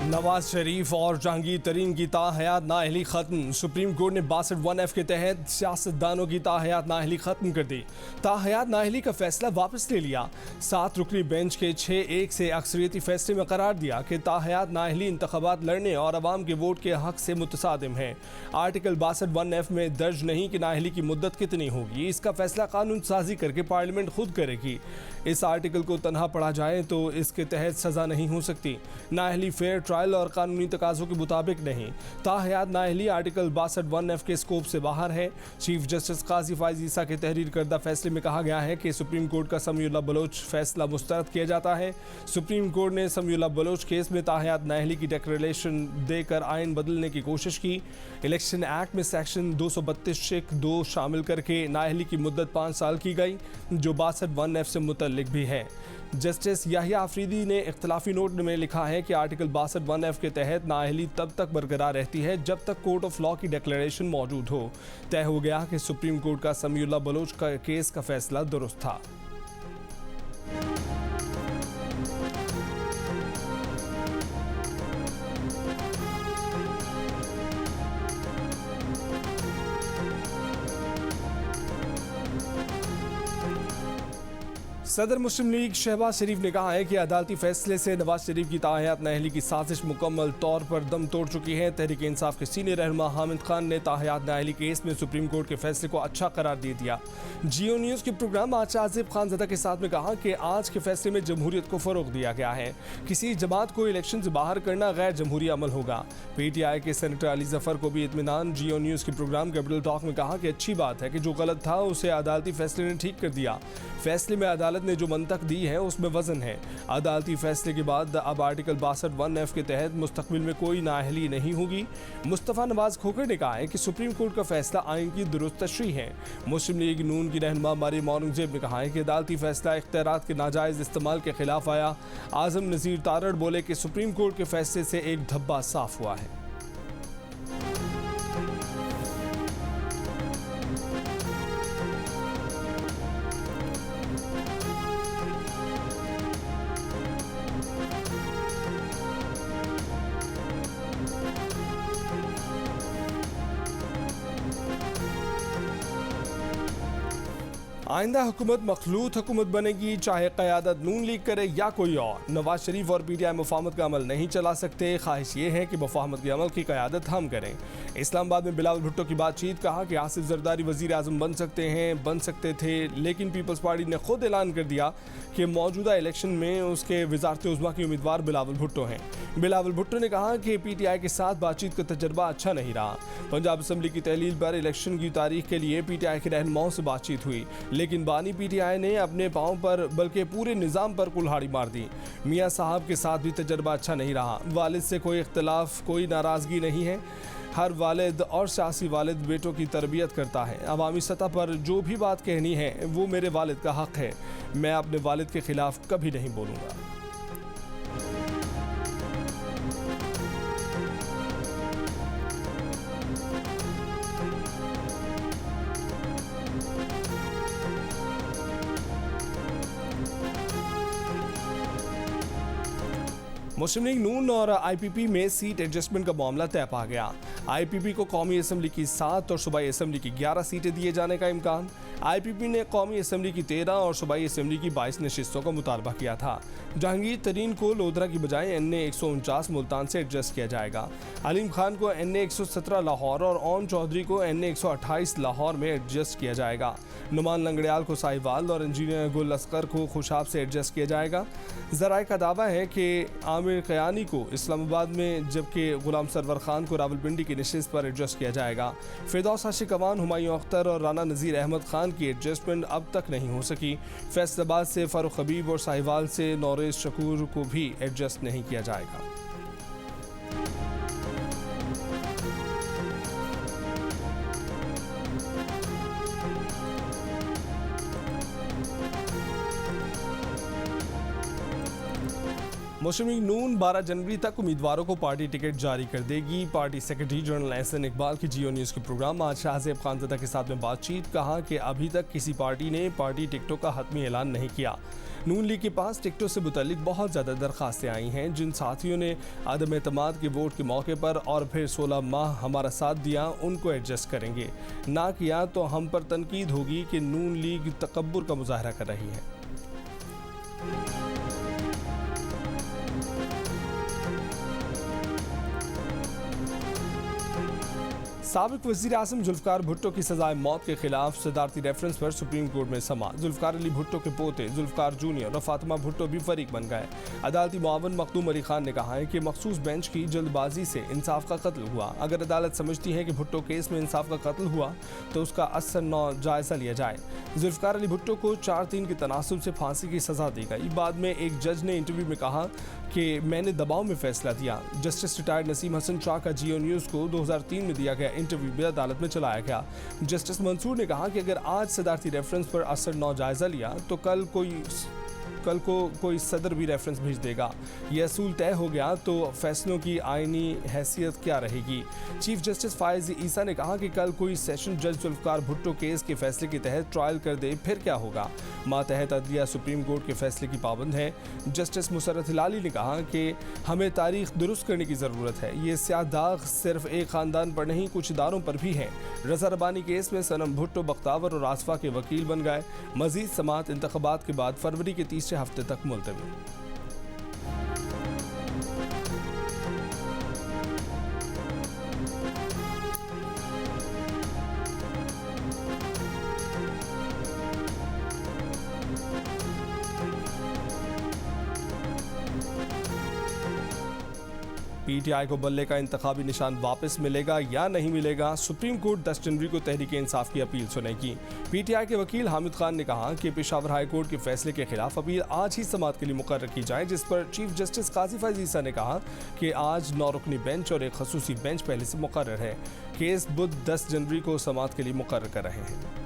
नवाज शरीफ और जहांगीर तरीन की ताहयात नाअहली खत्म। सुप्रीम कोर्ट ने 62(1)(f) के तहत सियासतदानों की ताहयात नाअहली खत्म कर दी। ताहयात नाअहली का फैसला वापस ले लिया। 7 रुकनी बेंच के 6-1 से अक्सरियती फैसले में करार दिया कि ताहयात नाअहली इंतखाबात लड़ने और अवाम के वोट के हक से मुतसादिम है। आर्टिकल 62(1)(f) में दर्ज नहीं कि नाअहली की मुद्दत कितनी होगी। इसका फैसला कानून साजी करके पार्लियामेंट खुद करेगी। इस आर्टिकल को तनहा पढ़ा जाए तो इसके तहत सजा नहीं हो सकती। नाअहली फेयर ट्रायल और कानूनी तकाज़ों के मुताबिक नहीं। ताहयात नाअहली आर्टिकल 62(1)(f) के स्कोप से बाहर है। चीफ जस्टिस काजी फाइज ईसा के तहरीर करदा फैसले में कहा गया है कि सुप्रीम कोर्ट का समीउल्लाह बलोच फैसला मुस्तरद किया जाता है। सुप्रीम कोर्ट ने समीउल्लाह बलोच केस में ताहयात नाअहली की डिक्लेरेशन देकर आइन बदलने की कोशिश की। इलेक्शन एक्ट में सेक्शन 232(2) शामिल करके नाअहली की मुद्दत 5 साल की गई, जो 62(1)(f) से मुतल्लिक भी है। जस्टिस याहिया आफरीदी ने इख्तलाफी नोट में लिखा है कि आर्टिकल 62(1)(f) के तहत नाअहली तब तक बरकरार रहती है जब तक कोर्ट ऑफ लॉ की डिक्लेरेशन मौजूद हो। तय हो गया कि सुप्रीम कोर्ट का समीउल्लाह बलोच का केस का फैसला दुरुस्त था। सदर मुस्लिम लीग शहबाज शरीफ ने कहा है कि अदालती फैसले से नवाज शरीफ की ताहयात नाअहली की साजिश मुकम्मल तौर पर दम तोड़ चुकी है। तहरीक इंसाफ के सीनियर रहनुमा हामिद खान ने ताहयात नाअहली केस में सुप्रीम कोर्ट के फैसले को अच्छा करार दे दिया। जियो न्यूज़ के प्रोग्राम आज आसिफ खानज़दा के साथ में कहा कि आज के फैसले में जमहूरियत को फ़रोग दिया गया है। किसी जमात को इलेक्शन से बाहर करना गैर जमहूरी अमल होगा। PTI के सेनेटर अली जफर को भी इत्मीनान। जियो न्यूज़ के प्रोग्राम कैपिटल टॉक में कहा कि अच्छी बात है कि जो गलत था उसे अदालती फैसले ने ठीक कर दिया। फैसले में अदालत ने जो मंतक दी है उसमें वजन है। अदालती फैसले के बाद अब आर्टिकल 62(1)(f) के तहत मुस्तकबिल में कोई नाअहली नहीं होगी। मुस्तफ़ा नवाज खोखर ने कहा है कि सुप्रीम कोर्ट का फैसला आइन की दुरुस्त तशरीह है। मुस्लिम लीग नून की रहनुमा मरियम औरंगजेब ने कहा है कि अदालती फैसला इख्तियारात के नाजायज़ इस्तेमाल के खिलाफ आया। आज़म नज़ीर तारड़ बोले कि सुप्रीम कोर्ट के फैसले से एक धब्बा साफ हुआ है। आइंदा हुकूमत मखलूत हुकूमत बनेगी, चाहे क़यादत नून लीग करे या कोई और। नवाज शरीफ और PTI मुफाहमत का अमल नहीं चला सकते। ख्वाहिश ये है कि मुफाहमत के अमल की क़यादत हम करें। इस्लामाबाद में बिलावल भुट्टो की बातचीत। कहा कि आसिफ जरदारी वज़ीर आज़म बन सकते थे, लेकिन पीपल्स पार्टी ने खुद ऐलान कर दिया कि मौजूदा इलेक्शन में उसके वज़ारत उज़्मा की उम्मीदवार बिलावल भुट्टो हैं। बिलावल भुट्टो ने कहा कि PTI के साथ बातचीत का तजर्बा अच्छा नहीं रहा। पंजाब असम्बली की तहलील पर इलेक्शन की तारीख के लिए PTI के रहनुमाओं से बातचीत हुई, लेकिन बानी PTI ने अपने पाँव पर बल्कि पूरे निज़ाम पर कुल्हाड़ी मार दी। मियाँ साहब के साथ भी तजर्बा अच्छा नहीं रहा। वालिद से कोई इख्तलाफ, कोई नाराज़गी नहीं है। हर वालिद और सियासी वालिद बेटों की तरबियत करता है। अवामी सतह पर जो भी बात कहनी है वो मेरे वालिद का हक़ है। मैं अपने वालिद के ख़िलाफ़ कभी नहीं बोलूँगा। मुस्लिम लीग नून और IPP में सीट एडजस्टमेंट का मामला तय पा गया। IPP को कौमी असम्बली की 7 और सूबाई असम्बली की 11 सीटें दिए जाने का इम्कान। IPP ने कौमी असम्बली की 13 और सूबाई असम्बली की 22 नशिस्तों का मुतालबा किया था। जहांगीर तरीन को लोधरा की बजाय NA 149 मुल्तान से एडजस्ट किया जाएगा। अलीम खान को NA 117 लाहौर और ओन चौधरी को NA 128 लाहौर में एडजस्ट किया जाएगा। नुमान लंगड़ियाल को साहिवाल और इंजीनियर गुल असगर को खुशाब से एडजस्ट किया जाएगा। ज़राए का दावा है कि आमिर क़यानी को इस्लामाबाद में, जबकि गुलाम सरवर खान को रावलपिंडी की नशिस्त पर एडजस्ट किया जाएगा। फिरदौस आशिक अवान, हुमायूं अख्तर और राना नज़ीर अहमद खान की एडजस्टमेंट अब तक नहीं हो सकी। फैसलाबाद से फ़ारूक हबीब और साहिवाल से नौरेज़ शकूर को भी एडजस्ट नहीं किया जाएगा। मुस्लिम लीग नून 12 जनवरी तक उम्मीदवारों को पार्टी टिकट जारी कर देगी। Party secretary general Ahsan Iqbal की जियो न्यूज़ के प्रोग्राम आज शाहज़ेब खानज़दा के साथ में बातचीत। कहा कि अभी तक किसी पार्टी ने पार्टी टिकटों का हतमी ऐलान नहीं किया। नून लीग के पास टिकटों से मुतल्लिक बहुत ज़्यादा दरख्वास्तें आई हैं, जिन साथियों ने आदम एतमाद के वोट के मौके पर और फिर 16 माह हमारा साथ दिया, उनको एडजस्ट करेंगे। ना किया तो हम पर तनकीद होगी कि नून लीग तकब्बुर का मुजाहरा कर रही है। साबिक वज़ीर आज़म जुल्फ़िकार भुट्टो की सजाए मौत के खिलाफ सदारती रेफरेंस पर सुप्रीम कोर्ट में समा। जुल्फ़िकार अली भुट्टो के पोते जुल्फ़िकार जूनियर और फातिमा भुट्टो भी फरीक बन गए। अदालती मुआवन मखदूम अली खान ने कहा है कि मखसूस बेंच की जल्दबाजी से इंसाफ का कत्ल हुआ। अगर अदालत समझती है कि भुट्टो केस में इंसाफ का कत्ल हुआ तो उसका असर नौ जायज़ा लिया जाए। जुल्फ़िकार अली भुट्टो को 4-3 के तनासुब से फांसी की सज़ा दी गई। बाद में एक जज ने इंटरव्यू में कहा कि मैंने दबाव में फैसला दिया। जस्टिस रिटायर्ड नसीम हसन शाह का जियो न्यूज़ को 2003 में दिया गया इंटरव्यू भी अदालत में चलाया गया। जस्टिस मंसूर ने कहा कि अगर आज सदारती रेफरेंस पर असर नौ जायज़ा लिया तो कल को कोई सदर भी रेफरेंस भेज देगा। ये असूल तय हो गया तो फैसलों की आईनी हैसियत क्या रहेगी। चीफ जस्टिस फायज़ ईसा ने कहा कि कल कोई सेशन जज जुल्फ़िकार भुट्टो केस के फैसले के तहत ट्रायल कर दे, फिर क्या होगा। मातहत अदलिया सुप्रीम कोर्ट के फैसले की पाबंद है। जस्टिस मुसर्रत हिलाली ने कहा कि हमें तारीख दुरुस्त करने की ज़रूरत है। ये स्याह दाग सिर्फ एक ख़ानदान पर नहीं, कुछ इदारों पर भी है। रज़ा रबानी केस में सनम भुट्टो बख्तावर और आसफा के वकील बन गए। मज़ीद समाअत इंतख़ाबात के बाद फरवरी के तीसरे हफ्ते तक मुलतवी। पीटीआई को बल्ले का इंतखाबी निशान वापस मिलेगा या नहीं मिलेगा। सुप्रीम कोर्ट 10 जनवरी को तहरीक इंसाफ की अपील सुनेगी। पीटीआई के वकील हामिद खान ने कहा कि पेशावर हाई कोर्ट के फैसले के खिलाफ अपील आज ही समाअत के लिए मुकर्रर की जाए, जिस पर चीफ जस्टिस काजी फायज़ ईसा ने कहा कि आज 9 रुकनी बेंच और एक खसूसी बेंच पहले से मुकर्रर है। केस बुध 10 जनवरी को समाअत के लिए मुकर्रर कर रहे हैं।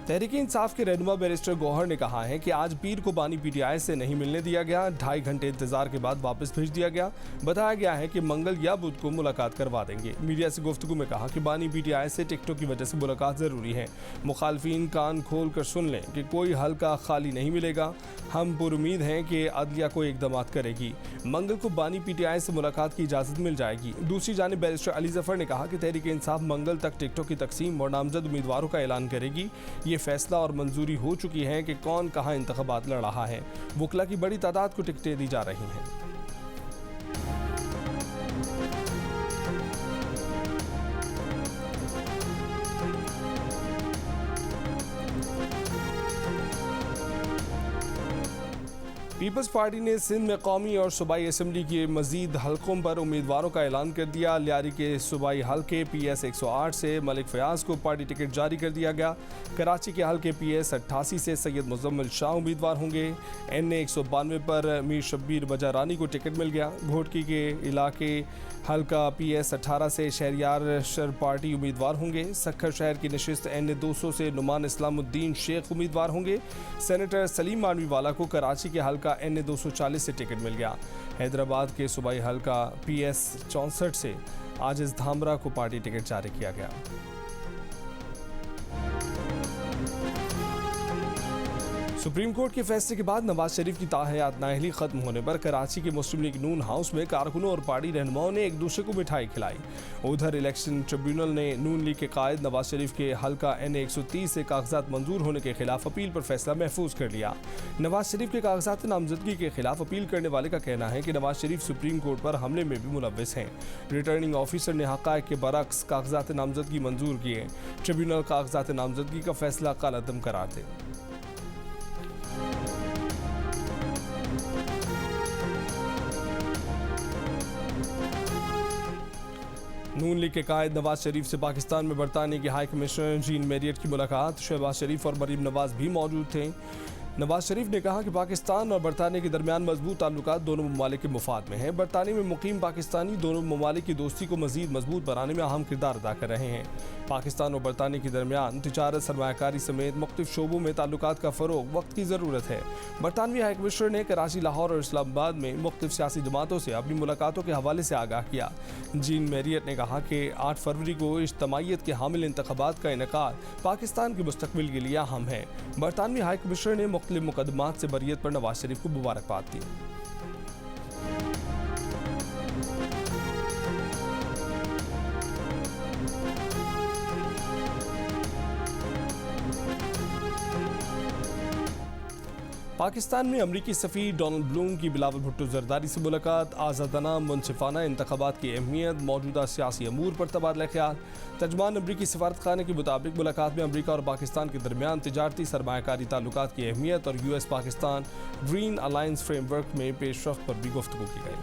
तहरीक इंसाफ के रहनुमा बैरिस्टर गौहर ने कहा है कि आज पीर को बानी पीटीआई से नहीं मिलने दिया गया। 2.5 घंटे इंतजार के बाद वापस भेज दिया गया। बताया गया है कि मंगल या बुध को मुलाकात करवा देंगे। मीडिया से गुफ्तगू में कहा कि बानी पीटीआई से टिकटों की वजह से मुलाकात ज़रूरी है। मुखालफिन कान खोल कर सुन लें कि कोई हल्का खाली नहीं मिलेगा। हम पुरुमीद हैं कि अदलिया को इकदामात करेगी। मंगल को बानी पीटीआई से मुलाकात की इजाज़त मिल जाएगी। दूसरी जानिब बैरिस्टर अली जफर ने कहा कि तहरीक इंसाफ मंगल तक टिकटों की तकसीम और नामजद उम्मीदवारों का ऐलान करेगी। ये फैसला और मंजूरी हो चुकी है कि कौन कहां इंतखाबात लड़ रहा है। वकला की बड़ी तादाद को टिकटें दी जा रही हैं। पीपल्स पार्टी ने सिंध में कौमी और सूबाई असम्बली के मजीद हलकों पर उम्मीदवारों का ऐलान कर दिया। लियारी के सूबाई हलके PS 108 से मलिक फयाज को पार्टी टिकट जारी कर दिया गया। कराची के हलके PS 88 से सैयद मुजम्मिल शाह उम्मीदवार होंगे। NA 192 पर मीर शब्बीर बजा रानी को टिकट मिल गया। घोटकी के इलाके हलका PS 18 से शहरियार शर पार्टी उम्मीदवार होंगे। सखर शहर की नशिस्त NA 200 से नुमान इस्लामुद्दीन शेख उम्मीदवार होंगे। सेनेटर सलीम मानवीवाला को कराची के हलका NA 240 से टिकट मिल गया। हैदराबाद के सूबाई हलका PS 64 से आजिज धामरा को पार्टी टिकट जारी किया गया। सुप्रीम कोर्ट के फैसले के बाद नवाज शरीफ की ताहयात नाअहली खत्म होने पर कराची के मुस्लिम लीग नून हाउस में कारकुनों और पार्टी रहनुमाओं ने एक दूसरे को मिठाई खिलाई। उधर इलेक्शन ट्रिब्यूनल ने नून लीग के कायद नवाज शरीफ के हलका NA 130 से कागजात मंजूर होने के खिलाफ अपील पर फैसला महफूज कर लिया। नवाज शरीफ के कागजात नामजदगी के खिलाफ अपील करने वाले का कहना है कि नवाज शरीफ सुप्रीम कोर्ट पर हमले में भी मुलव्विस हैं। रिटर्निंग ऑफिसर ने हक़ाइक़ के बरक्स कागजात नामजदगी मंजूर किए। ट्रिब्यूनल कागजात नामजदगी का फैसला कालअदम करार दे। नून लीग के कायद नवाज शरीफ से पाकिस्तान में बरतानिया के हाई कमिश्नर जीन मैरियट की मुलाकात। शहबाज शरीफ और मरीम नवाज भी मौजूद थे। नवाज शरीफ ने कहा कि पाकिस्तान और बरतानिया के दरमियान मजबूत ताल्लुकात दोनों ममालिक के मुफाद में हैं। बरतानिया में मुकीम पाकिस्तानी दोनों ममालिक की दोस्ती को मजीद मजबूत बनाने में अहम किरदार अदा कर रहे हैं। पाकिस्तान और बरतानिया के दरमियान तिजारत, सरमायाकारी समेत मुख्तलिफ शोबों में ताल्लुकात का फ़रोग वक्त की ज़रूरत है। बरतानवी हाई कमिश्नर ने कराची, लाहौर और इस्लामाबाद में मुख्तलिफ सियासी जमातों से अपनी मुलाकातों के हवाले से आगाह किया। जीन मैरियट ने कहा कि 8 फरवरी को इज्तमाइयत के हामिल इंतखाबात का इनेकाद पाकिस्तान के मुस्तकबिल के लिए अहम है। बरतानवी हाई कमिश्नर ने मुख्तलिफ मुकदमात से बरियत पर नवाज शरीफ को मुबारकबाद दी। पाकिस्तान में अमरीकी सफ़ीर डोनाल्ड ब्लूम की बिलावल भुट्टो जरदारी से मुलाकात, आज़ादाना मुनसिफाना इंतखाबात की अहमियत, मौजूदा सियासी अमूर पर तबादला ख्याल। तर्जमान अमरीकी सफारतखाने के मुताबिक मुलाकात में अमरीका और पाकिस्तान के दरमियान तिजारती सरमायाकारी ताल्लुकात की अहमियत और US Pakistan green alliance framework में पेशरफ्त पर भी गुफ्तगू की गई।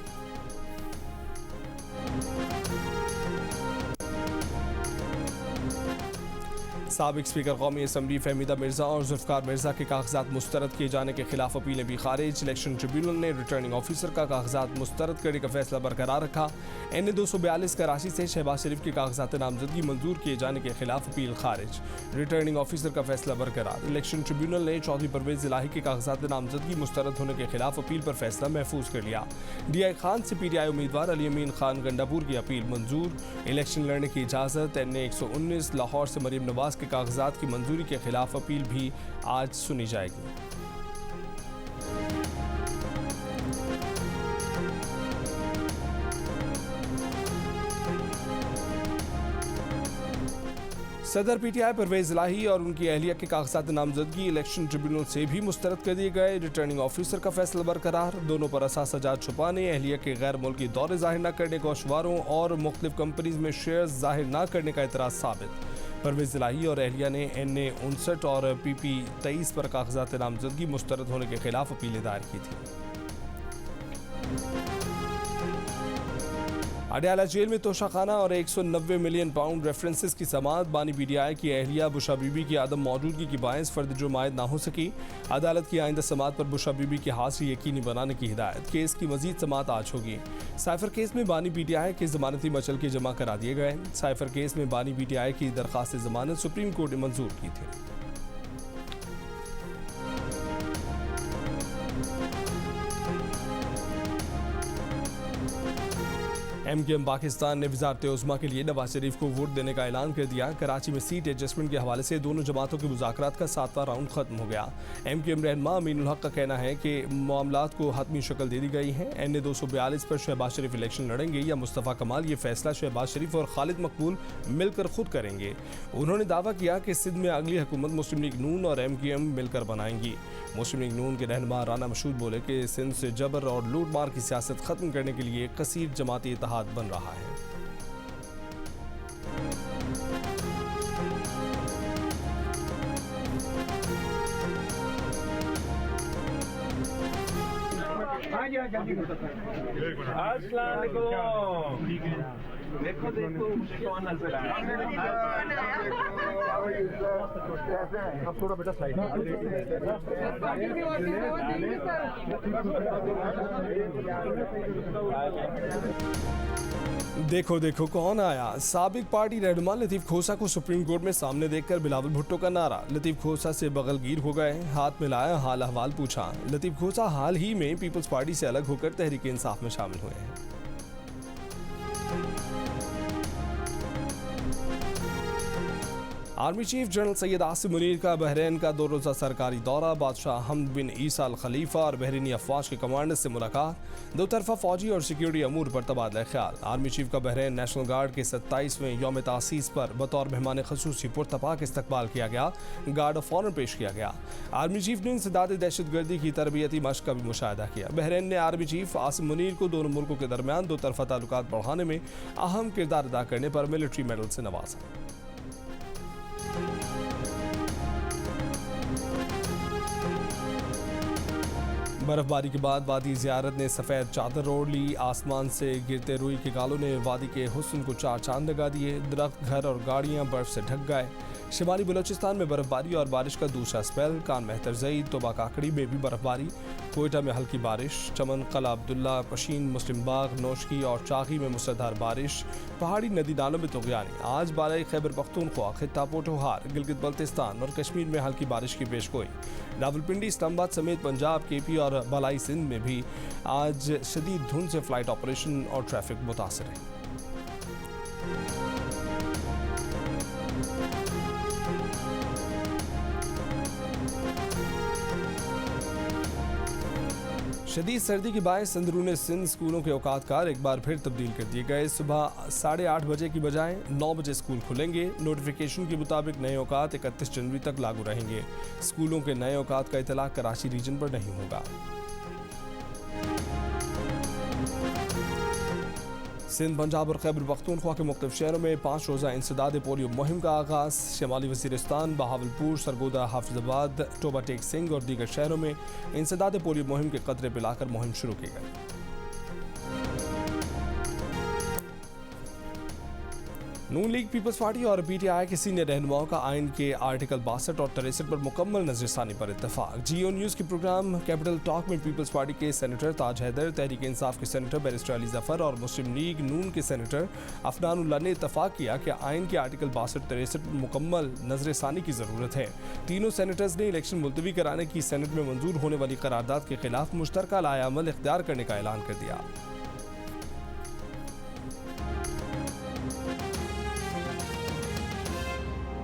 साबिक स्पीकर कौमी असम्बली फहमीदा मिर्जा और जुल्फ़िकार मिर्जा के कागजात मुस्तरद किए जाने के खिलाफ अपीलें भी खारिज। इलेक्शन ट्रिब्यूनल ने रिटर्निंग ऑफिसर का कागजात मुस्तरद करने का फैसला बरकरार रखा। NA 242 कराची से शहबाज शरीफ के कागजात नामजदगी मंजूर किए जाने के खिलाफ अपील खारिज। रिटर्निंग ऑफिसर का फैसला बरकरार। इलेक्शन ट्रिब्यूनल ने चौधरी परवेज इलाही के कागजात नामजदगी मुस्तरद होने के खिलाफ अपील पर फैसला महफूज कर लिया। DI खान से PTI उम्मीदवार अली अमीन खान गंडापुर की अपील मंजूर। इलेक्शन लड़ने की इजाज़त। NA 119 लाहौर से मरीम नवाज के कागजात की मंजूरी के खिलाफ अपील भी आज सुनी जाएगी। सदर PTI परवेज इलाही और उनकी अहलिया के कागजात नामजदगी इलेक्शन ट्रिब्यूनल से भी मुस्तरद कर दिए गए। रिटर्निंग ऑफिसर का फैसला बरकरार। दोनों पर असासजात छुपाने, अहलिया के गैर मुल्की दौरे जाहिर न करने, गोशवारों और मुख्तलिफ कंपनीज में शेयर्स जाहिर न करने का एतराज़ साबित। परवेज इलाही और अहलिया ने NA 59 और PP 23 पर कागजात नामजदगी मुस्तरद होने के खिलाफ अपीलें दायर की थी। अडयाला जेल में तोशाखाना और 190 मिलियन पाउंड रेफरेंसेस की समाअत। बानी PTI की अहलिया बुशा बीबी की आदम मौजूदगी की बायस फर्द जुर्म आयद ना हो सकी। अदालत की आइंदा समाअत पर बुशा बीबी की हाजिरी यकीनी बनाने की हिदायत। केस की मजीद समाअत आज होगी। साइफर केस में बानी PTI के जमानती मचल के जमा करा दिए गए। साइफर केस में बानी PTI की दरख्वास्त जमानत सुप्रीम कोर्ट ने मंजूर की थी। MKM पाकिस्तान ने वज़ारत उज़्मा के लिए नवाज शरीफ को वोट देने का ऐलान कर दिया। कराची में सीट एडजस्टमेंट के हवाले से दोनों जमातों के मुज़ाकरात का 7वां राउंड खत्म हो गया। MKM रहनुमा अमीनुल हक का कहना है कि मामलात को हतमी शक्ल दे दी गई है। NA 242 पर शहबाज शरीफ इलेक्शन लड़ेंगे या मुस्तफ़ा कमाल, ये फैसला शहबाज शरीफ और खालिद मकबूल मिलकर खुद करेंगे। उन्होंने दावा किया कि सिंध में अगली हुकूमत मुस्लिम लीग नून और MKM मिलकर बनाएंगी। मुस्लिम लीग नून के रहनुमा राना मशहूद बोले कि सिंध से जबर और लूट मार की सियासत खत्म करने के लिए कसीर जमाती इत्तेहाद बन रहा है। अस्सलाम वालेकुम। देखो देखो मुझे कौन नजर आया। अब थोड़ा बेटा साइड देखो देखो कौन आया। साबिक पार्टी रहनुमा लतीफ़ खोसा को सुप्रीम कोर्ट में सामने देखकर बिलावल भुट्टो का नारा। लतीफ़ खोसा से बगलगीर हो गए, हाथ मिलाया, हाल अहवाल पूछा। लतीफ़ खोसा हाल ही में पीपल्स पार्टी से अलग होकर तहरीक इंसाफ में शामिल हुए हैं। Army chief general Syed Asim Munir का बहरीन का 2 रोज़ा सरकारी दौरा। बादशाह हमद बिन ईसा अल खलीफा और बहरीनी अफवाज के कमांडर से मुलाकात। 2 तरफा फौजी और सिक्योरिटी अमूर पर तबादला ख्याल। आर्मी चीफ का बहरीन नेशनल गार्ड के 27वें यौम तासीस पर बतौर मेहमान खसूसी पुरतपाक इस्तकबाल किया गया। गार्ड ऑफ ऑनर पेश किया गया। आर्मी चीफ ने इंसदाद दहशतगर्दी की तरबियती मशक का भी मुशाहिदा किया। बहरीन ने आर्मी चीफ आसिम मुनीर को दोनों मुल्कों के दरमियान 2 तरफा ताल्लुकात बढ़ाने में अहम किरदार अदा करने पर मिलिट्री मेडल से नवाजा। बर्फबारी के बाद वादी ज़ियारत ने सफ़ेद चादर ओढ़ ली। आसमान से गिरते रुई के गालों ने वादी के हुस्न को 4 चांद लगा दिए। दरख्त, घर और गाड़ियां बर्फ से ढक गए। शिमाली बलोचिस्तान में बर्फबारी और बारिश का दूसरा स्पेल। कान मेहतरजई तोबा काकड़ी में भी बर्फबारी। कोयटा में हल्की बारिश। चमन, कला अब्दुल्ला, पशीन, मुस्लिम बाग, नौशकी और चाकी में मुसलधार बारिश। पहाड़ी नदी नालों में तुगयानी। आज बालाई खैबर पख्तूनख्वा, खित्ता पोठोहार, गिलगित बल्तिस्तान और कश्मीर में हल्की बारिश की पेशगोई। रावलपिंडी, इस्लामाबाद समेत पंजाब, केपी और बालाई सिंध में भी आज शदीद धुंध से फ्लाइट ऑपरेशन और ट्रैफिक मुतासर है। शदीद सर्दी के बायस अंदरूनी सिंध स्कूलों के औकात कार एक बार फिर तब्दील कर दिए गए। सुबह 8:30 बजे की बजाय 9 बजे स्कूल खुलेंगे। नोटिफिकेशन के मुताबिक नए औकात 31 जनवरी तक लागू रहेंगे। स्कूलों के नए औकात का इतलाक कराची रीजन पर नहीं होगा। सिंध, पंजाब और खैबर पख्तूनख्वा के मुख्तलिफ शहरों में 5 रोज़ा इंसदाद पोलियो मुहिम का आगाज़। शिमाली वज़ीरिस्तान, बहावलपुर, सरगोदा, हाफिजाबाद, टोबा टेक सिंह और दीगर शहरों में इंसदाद पोलियो मुहिम के कतरे पिलाकर मुहिम शुरू की गई। नून लीग, पीपल्स पार्टी और पीटीआई के सीनियर रहनुमाओं का आइन के आर्टिकल 62 और 63 पर मुकम्मल नजरसानी पर इत्तफाक। जियो न्यूज़ के प्रोग्राम कैपिटल टॉक में पीपल्स पार्टी के सेनेटर ताज हैदर, तहरीक इंसाफ के सेनेटर बैरिस्टर अली जफर और मुस्लिम लीग नून के सेनेटर अफनानुल्लाह ने इत्तफाक किया कि आइन के आर्टिकल 62-63 पर मुकम्मल नजरसानी की ज़रूरत है। तीनों सेनेटर्स ने इलेक्शन मुलतवी कराने की सेनेट में मंजूर होने वाली करारदाद के खिलाफ मुश्तरका लाएअमल इख्तियार करने का ऐलान कर दिया।